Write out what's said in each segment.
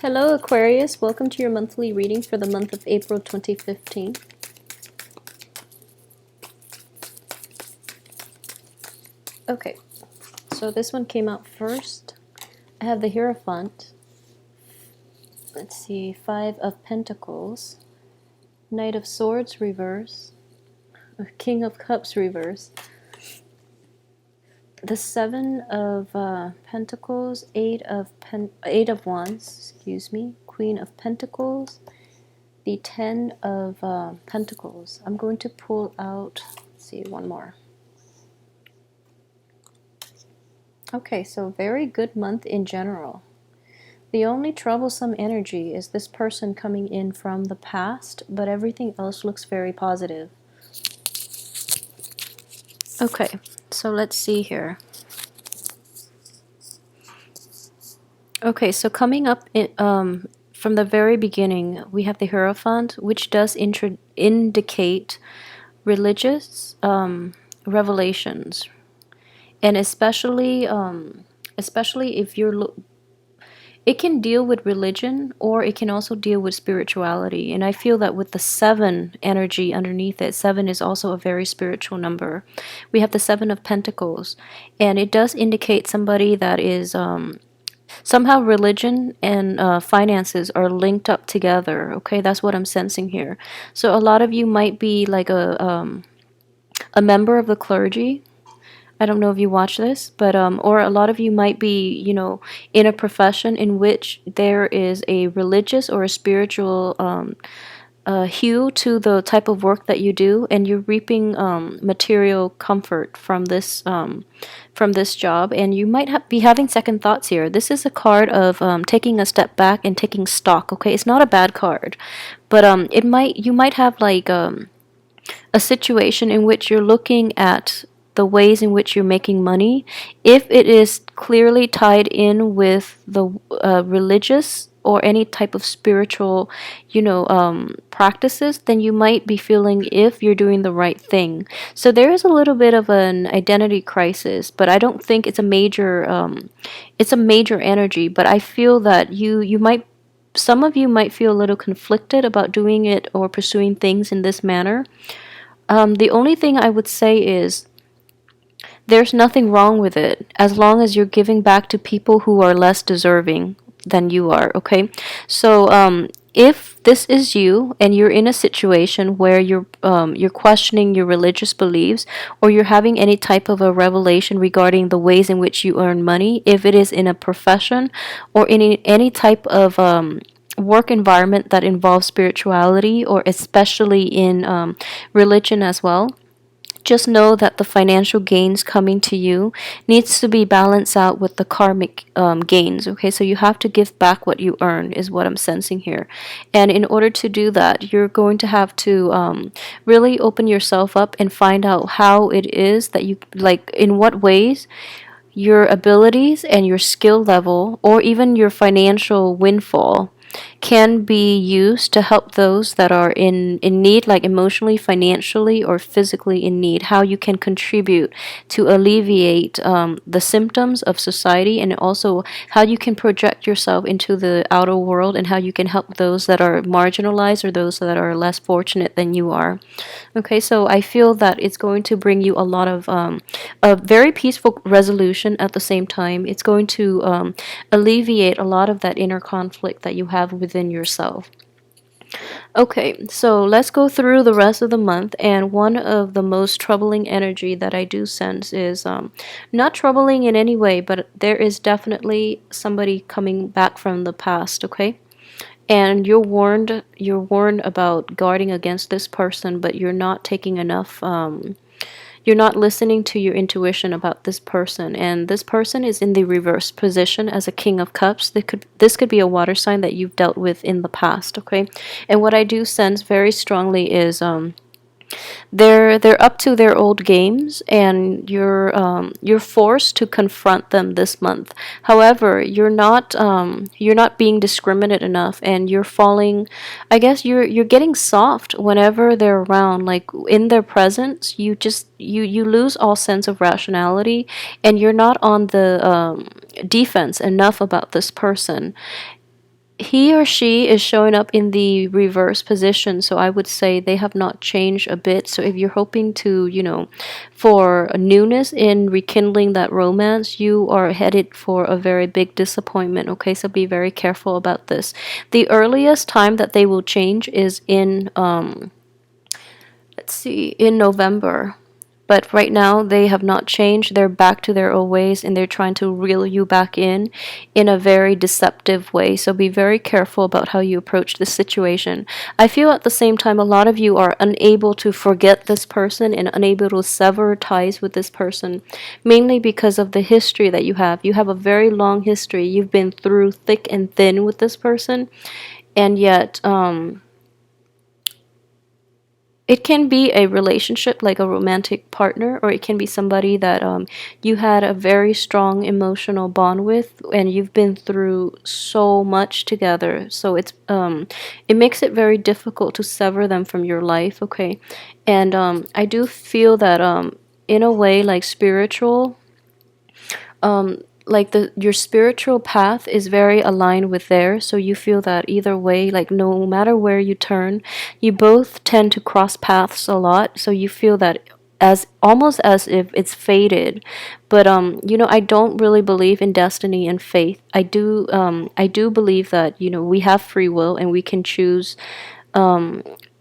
Hello, Aquarius. Welcome to your monthly reading for the month of April 2015. Okay, so this one came out first. I have the Hierophant. Let's see, Five of Pentacles, Knight of Swords reverse, King of Cups reverse, the Seven of Pentacles, Eight of Wands, Queen of Pentacles, the Ten of Pentacles. I'm going to pull out, let's see, one more. Okay, so very good month in general. The only troublesome energy is this person coming in from the past, but everything else looks very positive. Okay, so let's see here. Okay, so coming up from the very beginning, we have the Hierophant, which does indicate religious revelations, and especially if you're it can deal with religion, or it can also deal with spirituality. And I feel that with the 7 energy underneath it, 7 is also a very spiritual number. We have the 7 of Pentacles, and it does indicate somebody that is somehow religion and finances are linked up together. Okay, that's what I'm sensing here. So a lot of you might be like a member of the clergy. I don't know if you watch this, but or a lot of you might be, in a profession in which there is a religious or a spiritual hue to the type of work that you do, and you're reaping material comfort from this job, and you might be having second thoughts here. This is a card of taking a step back and taking stock. Okay, it's not a bad card, but you might have like a situation in which you're looking at the ways in which you're making money. If it is clearly tied in with the religious or any type of spiritual, practices, then you might be feeling if you're doing the right thing. So there is a little bit of an identity crisis, but I don't think it's a major energy. But I feel that some of you might feel a little conflicted about doing it or pursuing things in this manner. The only thing I would say is there's nothing wrong with it as long as you're giving back to people who are less deserving than you are, okay? So if this is you and you're in a situation where you're questioning your religious beliefs, or you're having any type of a revelation regarding the ways in which you earn money, if it is in a profession or in any type of work environment that involves spirituality, or especially in religion as well, just know that the financial gains coming to you needs to be balanced out with the karmic gains. Okay, so you have to give back what you earn, is what I'm sensing here. And in order to do that, you're going to have to really open yourself up and find out how it is that you, like, in what ways your abilities and your skill level, or even your financial windfall, can be used to help those that are in need, like emotionally, financially, or physically in need. How you can contribute to alleviate the symptoms of society, and also how you can project yourself into the outer world, and how you can help those that are marginalized or those that are less fortunate than you are. Okay, so I feel that it's going to bring you a lot of a very peaceful resolution. At the same time, it's going to alleviate a lot of that inner conflict that you have within yourself. Okay, so let's go through the rest of the month. And one of the most troubling energy that I do sense is not troubling in any way, but there is definitely somebody coming back from the past. Okay, and you're warned about guarding against this person, but you're not taking enough you're not listening to your intuition about this person. And this person is in the reverse position as a King of Cups. This could be a water sign that you've dealt with in the past. Okay, and what I do sense very strongly is they're up to their old games, and you're forced to confront them this month. However, you're not being discriminate enough, and you're falling. I guess you're getting soft whenever they're around. Like in their presence, you lose all sense of rationality, and you're not on the defense enough about this person. He or she is showing up in the reverse position, so I would say they have not changed a bit. So if you're hoping to, for a newness in rekindling that romance, you are headed for a very big disappointment. Okay, so be very careful about this. The earliest time that they will change is in let's see, in November. But right now, they have not changed. They're back to their old ways and they're trying to reel you back in a very deceptive way. So be very careful about how you approach this situation. I feel at the same time, a lot of you are unable to forget this person and unable to sever ties with this person, mainly because of the history that you have. You have a very long history. You've been through thick and thin with this person, and yet, it can be a relationship like a romantic partner, or it can be somebody that you had a very strong emotional bond with and you've been through so much together, so it makes it very difficult to sever them from your life. Okay, and I do feel that in a way, like spiritual, like the your spiritual path is very aligned with theirs, so you feel that either way, like no matter where you turn, you both tend to cross paths a lot, so you feel that as almost as if it's fated. But I don't really believe in destiny and fate. I do believe that we have free will and we can choose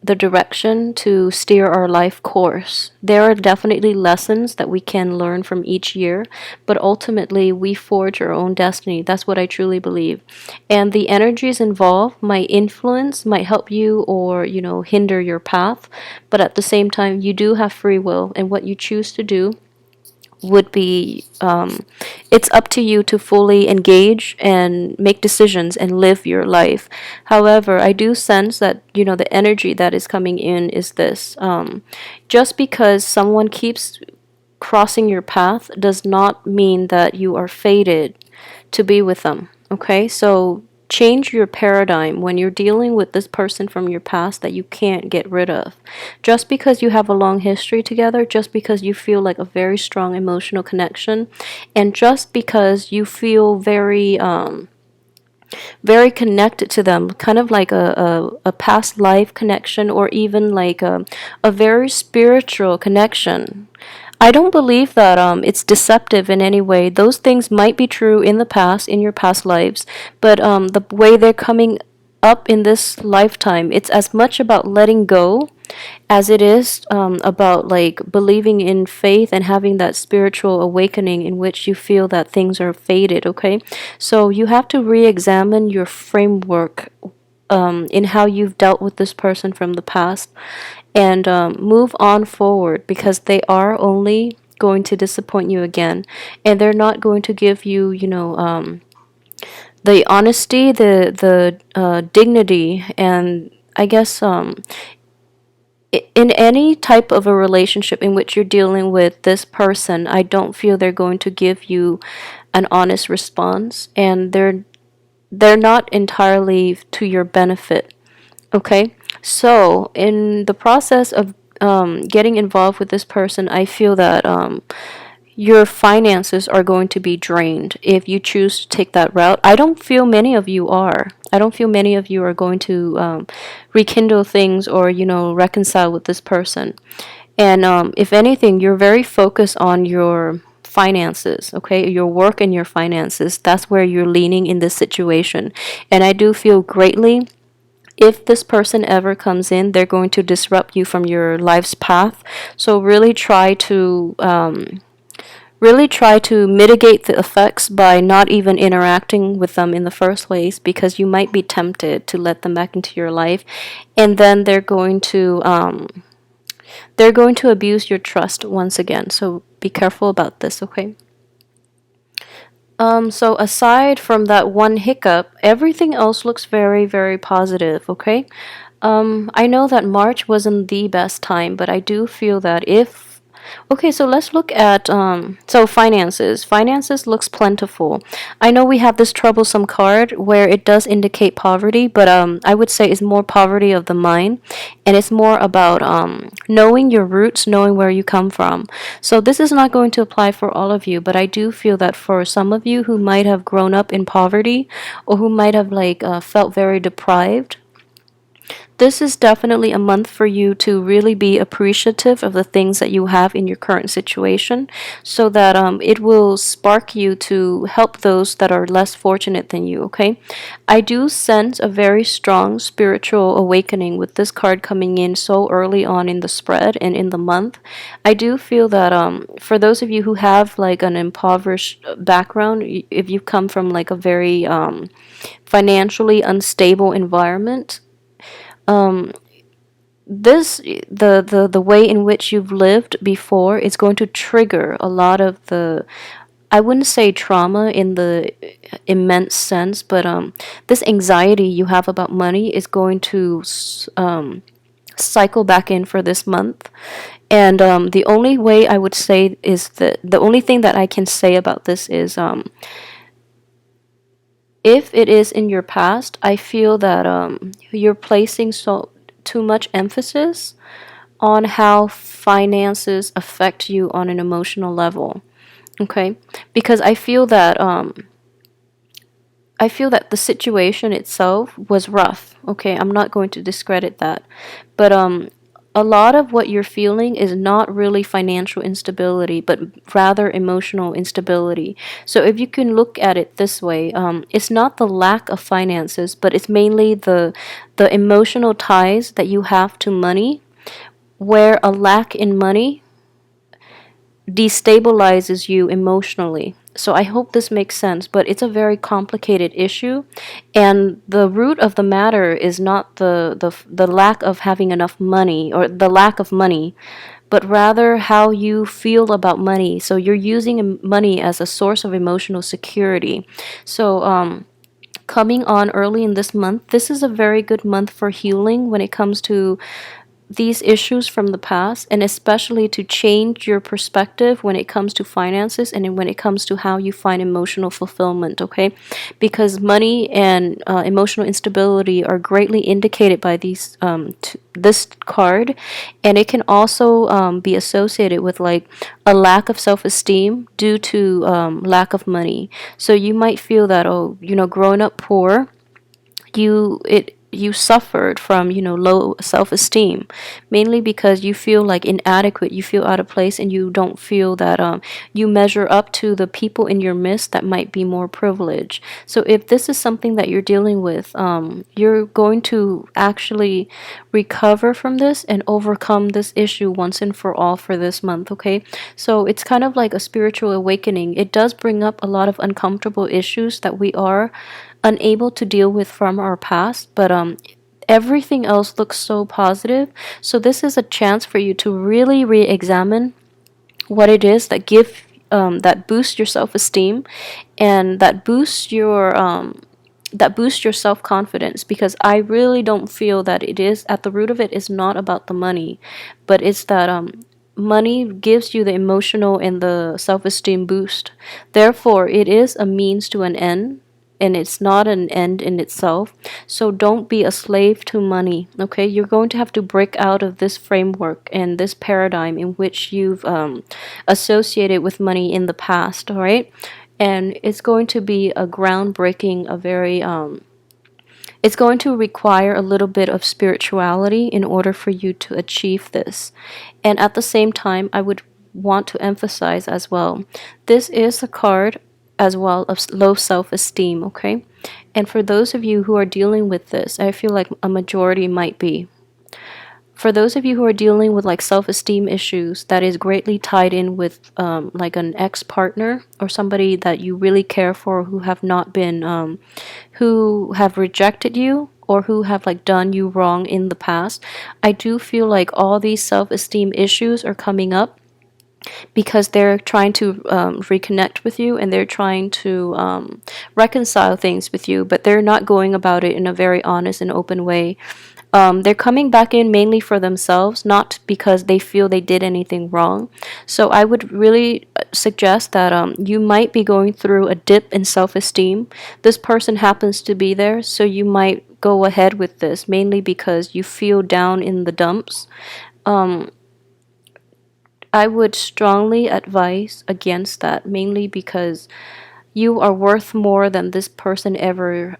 the direction to steer our life course. There are definitely lessons that we can learn from each year, but ultimately we forge our own destiny. That's what I truly believe. And the energies involved might influence, might help you, or, hinder your path. But at the same time, you do have free will, and what you choose to do would be it's up to you to fully engage and make decisions and live your life. However, I do sense that the energy that is coming in is this: just because someone keeps crossing your path does not mean that you are fated to be with them. Okay, so change your paradigm when you're dealing with this person from your past that you can't get rid of. Just because you have a long history together, just because you feel like a very strong emotional connection, and just because you feel very connected to them, kind of like a past life connection, or even like a very spiritual connection. I don't believe that it's deceptive in any way. Those things might be true in the past, in your past lives, but the way they're coming up in this lifetime, it's as much about letting go as it is about like believing in faith and having that spiritual awakening in which you feel that things are fated. Okay, so you have to re-examine your framework in how you've dealt with this person from the past, and move on forward, because they are only going to disappoint you again, and they're not going to give you, the honesty, the dignity, and I guess in any type of a relationship in which you're dealing with this person, I don't feel they're going to give you an honest response, and they're not entirely to your benefit. Okay, so in the process of getting involved with this person, I feel that your finances are going to be drained if you choose to take that route. I don't feel many of you are. I don't feel many of you are going to rekindle things, or reconcile with this person. And if anything, you're very focused on your finances, okay? Your work and your finances. That's where you're leaning in this situation. And I do feel greatly, if this person ever comes in, they're going to disrupt you from your life's path. So really try to mitigate the effects by not even interacting with them in the first place, because you might be tempted to let them back into your life, and then they're going to abuse your trust once again. So be careful about this, okay? So aside from that one hiccup, everything else looks very, very positive, okay? I know that March wasn't the best time, but I do feel that if Okay, so let's look at so finances. Finances looks plentiful. I know we have this troublesome card where it does indicate poverty, but I would say it's more poverty of the mind, and it's more about knowing your roots, knowing where you come from. So this is not going to apply for all of you, but I do feel that for some of you who might have grown up in poverty or who might have felt very deprived, this is definitely a month for you to really be appreciative of the things that you have in your current situation so that it will spark you to help those that are less fortunate than you, okay? I do sense a very strong spiritual awakening with this card coming in so early on in the spread and in the month. I do feel that for those of you who have like an impoverished background, if you come from like a very financially unstable environment, this the way in which you've lived before is going to trigger a lot of the, I wouldn't say trauma in the immense sense, but this anxiety you have about money is going to cycle back in for this month. And the only way I would say is that the only thing that I can say about this is if it is in your past, I feel that you're placing so too much emphasis on how finances affect you on an emotional level. Okay, because I feel that the situation itself was rough. Okay, I'm not going to discredit that, but a lot of what you're feeling is not really financial instability, but rather emotional instability. So if you can look at it this way, it's not the lack of finances, but it's mainly the emotional ties that you have to money, where a lack in money destabilizes you emotionally. So I hope this makes sense, but it's a very complicated issue, and the root of the matter is not the lack of having enough money or the lack of money, but rather how you feel about money. So you're using money as a source of emotional security. So coming on early in this month, this is a very good month for healing when it comes to these issues from the past, and especially to change your perspective when it comes to finances and when it comes to how you find emotional fulfillment, okay? Because money and emotional instability are greatly indicated by this card, and it can also be associated with like a lack of self-esteem due to lack of money. So you might feel that, oh, growing up poor, you suffered from low self-esteem, mainly because you feel like inadequate, you feel out of place, and you don't feel that you measure up to the people in your midst that might be more privileged. So if this is something that you're dealing with, you're going to actually recover from this and overcome this issue once and for all for this month, okay? So it's kind of like a spiritual awakening. It does bring up a lot of uncomfortable issues that we are unable to deal with from our past, but everything else looks so positive. So this is a chance for you to really re-examine what it is that boosts your self-esteem, and that boosts your self-confidence, because I really don't feel that it is at the root of it is not about the money, but it's that money gives you the emotional and the self-esteem boost. Therefore, it is a means to an end, and it's not an end in itself. So don't be a slave to money, okay? You're going to have to break out of this framework and this paradigm in which you've associated with money in the past, all right? And it's going to be a groundbreaking, a very it's going to require a little bit of spirituality in order for you to achieve this. And at the same time, I would want to emphasize as well, this is a card as well of low self-esteem, okay? And for those of you who are dealing with this, I feel like a majority might be. For those of you who are dealing with like self-esteem issues that is greatly tied in with like an ex-partner or somebody that you really care for who have not been who have rejected you or who have like done you wrong in the past, I do feel like all these self-esteem issues are coming up because they're trying to reconnect with you, and they're trying to reconcile things with you, but they're not going about it in a very honest and open way. They're coming back in mainly for themselves, not because they feel they did anything wrong. So I would really suggest that you might be going through a dip in self-esteem. This person happens to be there, so you might go ahead with this mainly because you feel down in the dumps. um, I would strongly advise against that, mainly because you are worth more than this person ever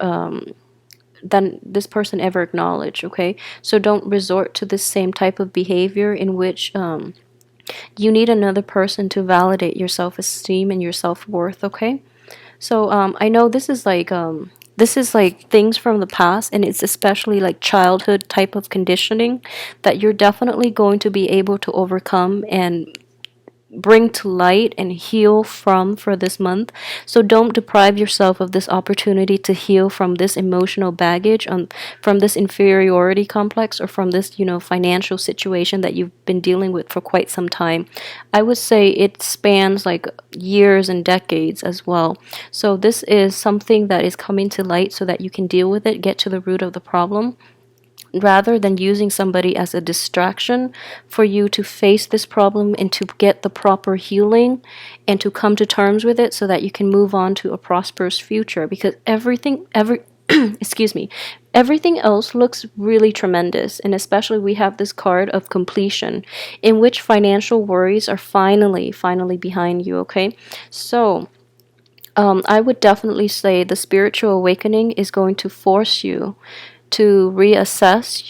acknowledged. Okay, so don't resort to this same type of behavior in which you need another person to validate your self-esteem and your self-worth. Okay, so I know this is like things from the past, and it's especially like childhood type of conditioning that you're definitely going to be able to overcome and bring to light and heal from for this month. So don't deprive yourself of this opportunity to heal from this emotional baggage, from this inferiority complex, or from this, financial situation that you've been dealing with for quite some time. I would say it spans like years and decades as well. So this is something that is coming to light so that you can deal with it, get to the root of the problem, rather than using somebody as a distraction for you to face this problem and to get the proper healing and to come to terms with it so that you can move on to a prosperous future, because every excuse me, everything else looks really tremendous, and especially we have this card of completion in which financial worries are finally behind you. Okay, so I would definitely say the spiritual awakening is going to force you to reassess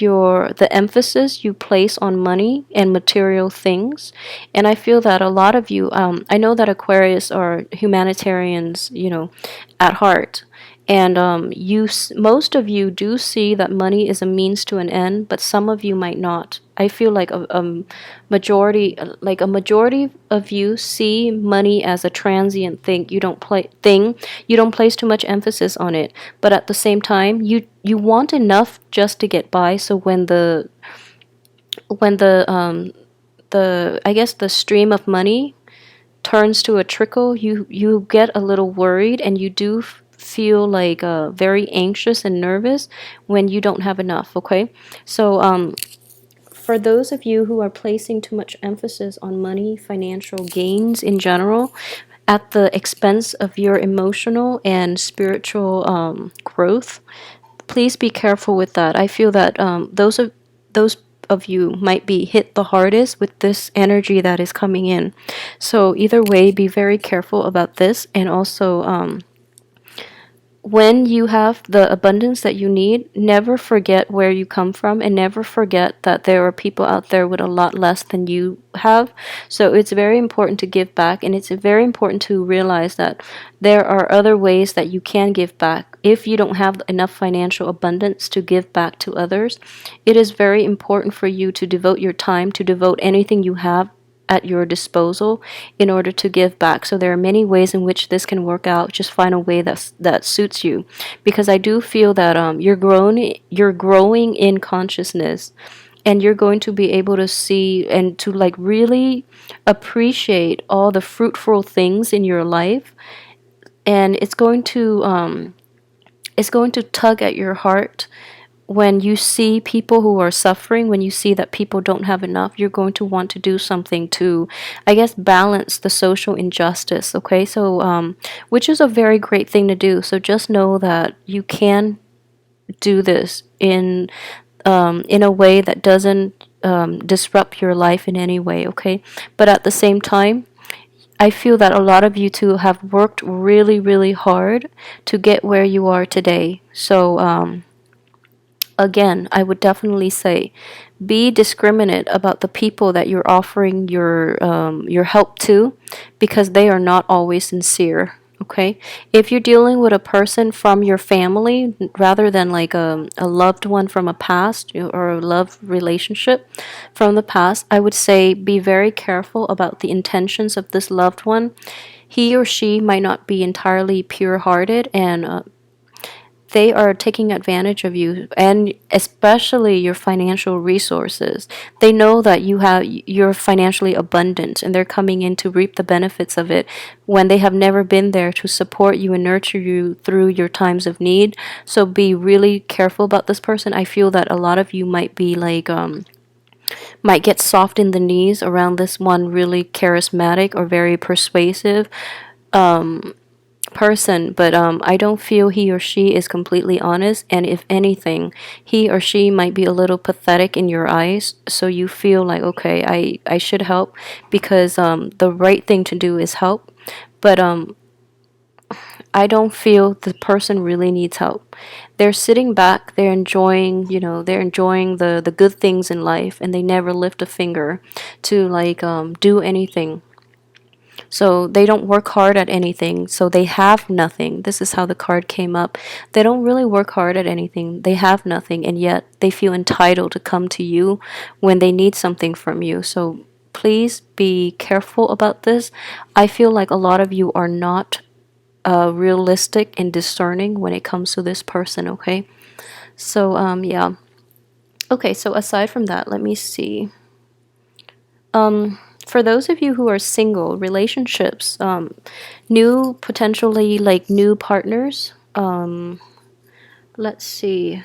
the emphasis you place on money and material things. And I feel that a lot of you, I know that Aquarius are humanitarians, at heart. And most of you do see that money is a means to an end, but some of you might not. I feel like a majority of you see money as a transient thing. You don't place too much emphasis on it, but at the same time, you want enough just to get by. So when the I guess the stream of money turns to a trickle, you get a little worried, and you do feel like very anxious and nervous when you don't have enough. Okay, so for those of you who are placing too much emphasis on money, financial gains in general, at the expense of your emotional and spiritual growth, please be careful with that. I feel that those of you might be hit the hardest with this energy that is coming in. So either way, be very careful about this, and also when you have the abundance that you need, never forget where you come from, and never forget that there are people out there with a lot less than you have. So it's very important to give back, and it's very important to realize that there are other ways that you can give back. If you don't have enough financial abundance to give back to others, it is very important for you to devote your time, to devote anything you have at your disposal in order to give back. So there are many ways in which this can work out. Just find a way that suits you, because I do feel that you're growing in consciousness, and you're going to be able to see and to like really appreciate all the fruitful things in your life, and it's going to tug at your heart. When you see people who are suffering, when you see that people don't have enough, you're going to want to do something to, I guess, balance the social injustice. Okay, so which is a very great thing to do. So just know that you can do this in a way that doesn't disrupt your life in any way. Okay, but at the same time, I feel that a lot of you two have worked really, really hard to get where you are today. So again, I would definitely say be discriminate about the people that you're offering your help to, because they are not always sincere. Okay, if you're dealing with a person from your family rather than like a loved one from a past, or a love relationship from the past, I would say be very careful about the intentions of this loved one. He or she might not be entirely pure hearted, and they are taking advantage of you, and especially your financial resources. They know that you're financially abundant, and they're coming in to reap the benefits of it when they have never been there to support you and nurture you through your times of need. So be really careful about this person. I feel that a lot of you might be like might get soft in the knees around this one really charismatic or very persuasive person, but I don't feel he or she is completely honest, and if anything, he or she might be a little pathetic in your eyes, so you feel like, okay, I should help because the right thing to do is help, but I don't feel the person really needs help. They're sitting back, they're enjoying, they're enjoying the good things in life, and they never lift a finger to like do anything. So they don't work hard at anything. So they have nothing. This is how the card came up. They don't really work hard at anything. They have nothing, and yet they feel entitled to come to you when they need something from you. So please be careful about this. I feel like a lot of you are not realistic and discerning when it comes to this person, okay? So, yeah. Okay, so aside from that, let me see. For those of you who are single, relationships, new, potentially like new partners, let's see.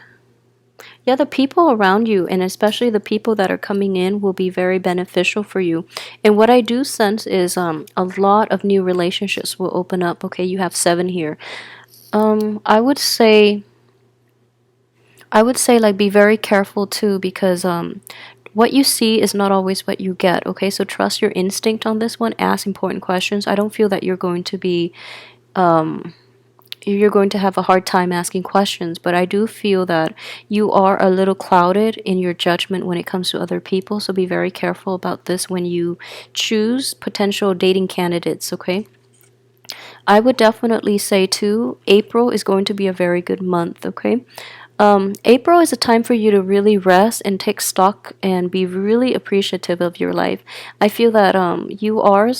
Yeah, the people around you, and especially the people that are coming in, will be very beneficial for you. And what I do sense is a lot of new relationships will open up. Okay, you have 7 here. I would say like be very careful too, because what you see is not always what you get. Okay, so trust your instinct on this one. Ask important questions. I don't feel that you're going to have a hard time asking questions, but I do feel that you are a little clouded in your judgment when it comes to other people. So be very careful about this when you choose potential dating candidates. Okay. I would definitely say too, April is going to be a very good month, okay? April is a time for you to really rest and take stock and be really appreciative of your life. I feel that you are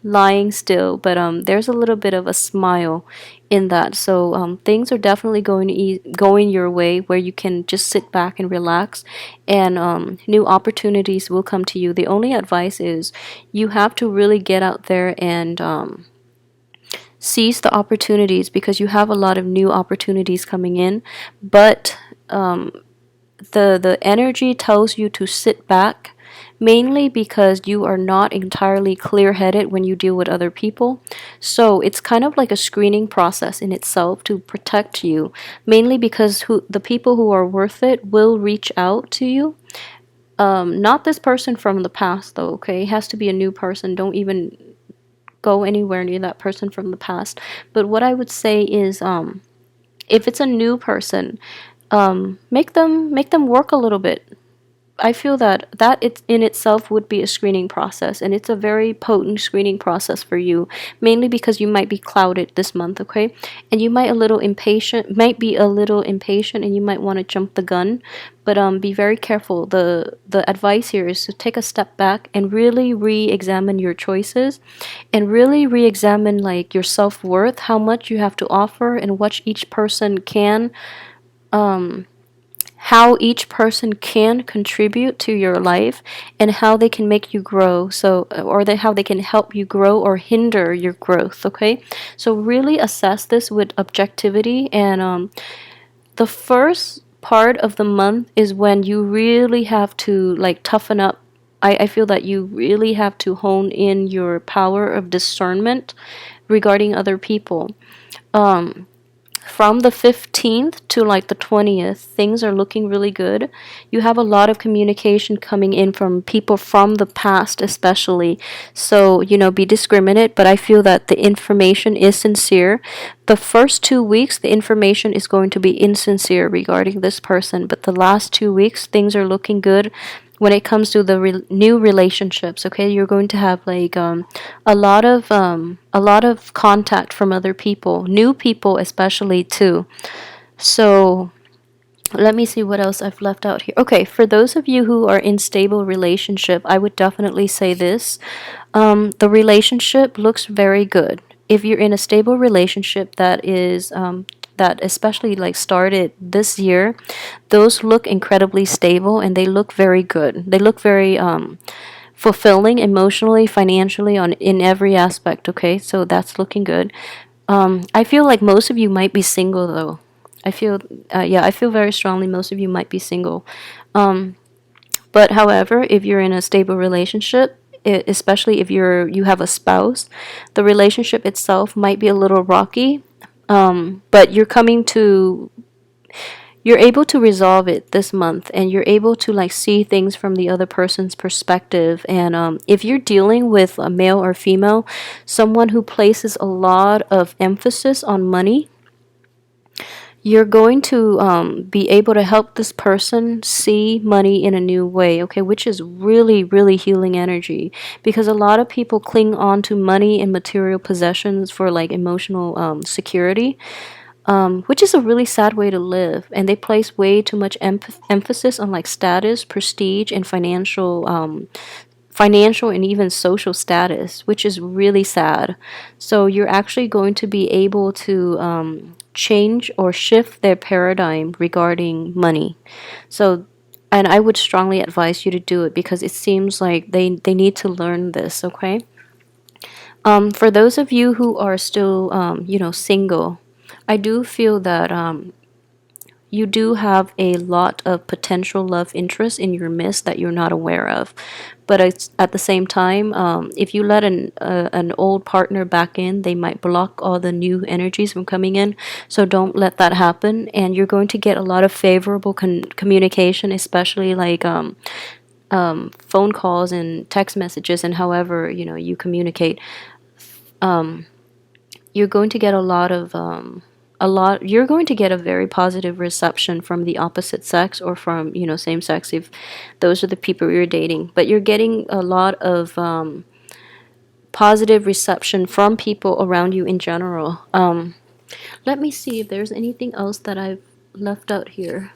lying still, but there's a little bit of a smile in that. So things are definitely going your way where you can just sit back and relax, and new opportunities will come to you. The only advice is you have to really get out there and seize the opportunities, because you have a lot of new opportunities coming in, but the energy tells you to sit back, mainly because you are not entirely clear-headed when you deal with other people. So it's kind of like a screening process in itself to protect you, mainly because the people who are worth it will reach out to you. Not this person from the past though, okay? It has to be a new person. Don't even go anywhere near that person from the past. But what I would say is, if it's a new person, make them work a little bit. I feel that it in itself would be a screening process, and it's a very potent screening process for you, mainly because you might be clouded this month, okay? And you might be a little impatient, and you might want to jump the gun, but be very careful. The advice here is to take a step back and really re-examine your choices, and really re-examine like your self-worth, how much you have to offer, and what each person can how each person can contribute to your life, and how they can make you grow, how they can help you grow or hinder your growth, okay? So really assess this with objectivity, and the first part of the month is when you really have to like toughen up. I feel that you really have to hone in your power of discernment regarding other people. From the 15th to like the 20th, things are looking really good. You have a lot of communication coming in from people from the past, especially. So, be discriminate, but I feel that the information is sincere. The first 2 weeks, the information is going to be insincere regarding this person, but the last 2 weeks, things are looking good when it comes to the new relationships. Okay, you're going to have like a lot of contact from other people, new people especially too. So let me see what else I've left out here. Okay, for those of you who are in stable relationship, I would definitely say this. The relationship looks very good. If you're in a stable relationship that is that especially like started this year, those look incredibly stable and they look very good. They look very fulfilling emotionally, financially, on in every aspect. Okay, so that's looking good. I feel like most of you might be single though. I feel, yeah, I feel very strongly most of you might be single. But however, if you're in a stable relationship, especially if you have a spouse, the relationship itself might be a little rocky. But you're able to resolve it this month, and you're able to like see things from the other person's perspective. And if you're dealing with a male or female, someone who places a lot of emphasis on money, you're going to be able to help this person see money in a new way, okay, which is really, really healing energy, because a lot of people cling on to money and material possessions for like emotional security, which is a really sad way to live. And they place way too much emphasis on like status, prestige, and financial and even social status, which is really sad. So you're actually going to be able to change or shift their paradigm regarding money. So, and I would strongly advise you to do it because it seems like they need to learn this, okay? For those of you who are still, single, I do feel that you do have a lot of potential love interest in your midst that you're not aware of. But it's, at the same time, if you let an old partner back in, they might block all the new energies from coming in. So don't let that happen. And you're going to get a lot of favorable communication, especially like phone calls and text messages, and however you communicate. You're going to get you're going to get a very positive reception from the opposite sex, or from same sex, if those are the people you're dating. But you're getting a lot of positive reception from people around you in general. Let me see if there's anything else that I've left out here.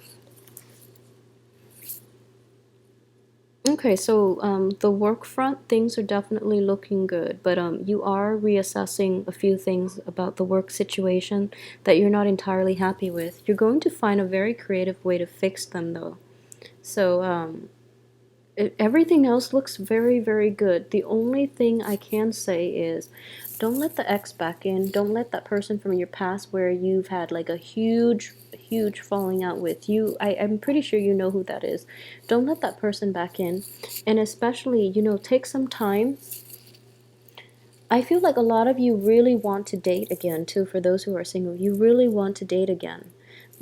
Okay, so the work front, things are definitely looking good, but you are reassessing a few things about the work situation that you're not entirely happy with. You're going to find a very creative way to fix them, though. So everything else looks very, very good. The only thing I can say is don't let the ex back in. Don't let that person from your past where you've had like a huge, huge falling out with you. I'm pretty sure you know who that is. Don't let that person back in. And especially, take some time. I feel like a lot of you really want to date again, too, for those who are single. You really want to date again.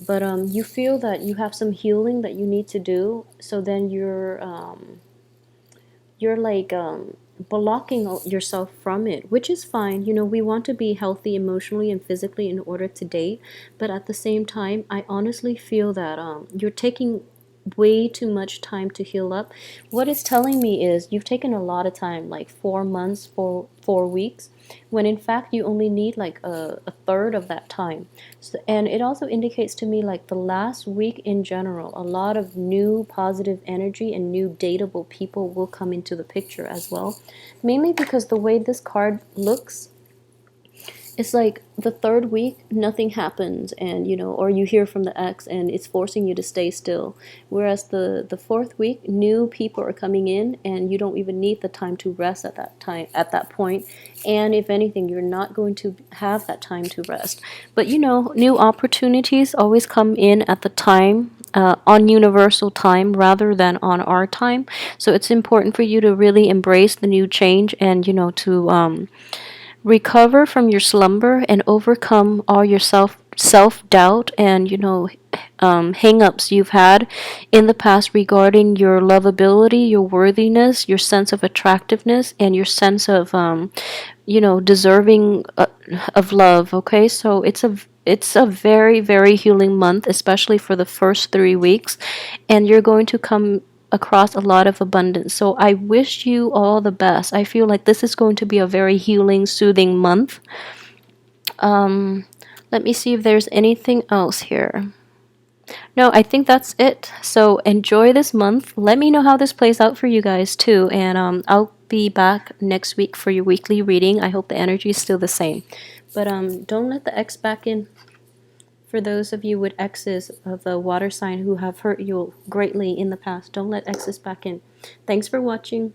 But you feel that you have some healing that you need to do, so then you're like blocking yourself from it, which is fine. We want to be healthy emotionally and physically in order to date, but at the same time, I honestly feel that you're taking way too much time to heal up. What it's telling me is you've taken a lot of time, like 4 months, 4 weeks, when in fact you only need like a third of that time. So, and it also indicates to me like the last week in general, a lot of new positive energy and new dateable people will come into the picture as well. Mainly because the way this card looks, it's like the third week nothing happens, and or you hear from the ex and it's forcing you to stay still, whereas the fourth week new people are coming in and you don't even need the time to rest at that point. And if anything, you're not going to have that time to rest. But new opportunities always come in at the time, on universal time rather than on our time. So it's important for you to really embrace the new change, and to recover from your slumber and overcome all your self doubt and hang-ups you've had in the past regarding your lovability, your worthiness, your sense of attractiveness, and your sense of deserving of love. Okay, so it's a very, very healing month, especially for the first 3 weeks, and you're going to come across a lot of abundance. So I wish you all the best. I feel like this is going to be a very healing, soothing month. Let me see if there's anything else here. No, I think that's it. So enjoy this month. Let me know how this plays out for you guys too, and I'll be back next week for your weekly reading. I hope the energy is still the same. But don't let the ex back in for those of you with exes of the water sign who have hurt you greatly in the past. Don't let exes back in. Thanks for watching.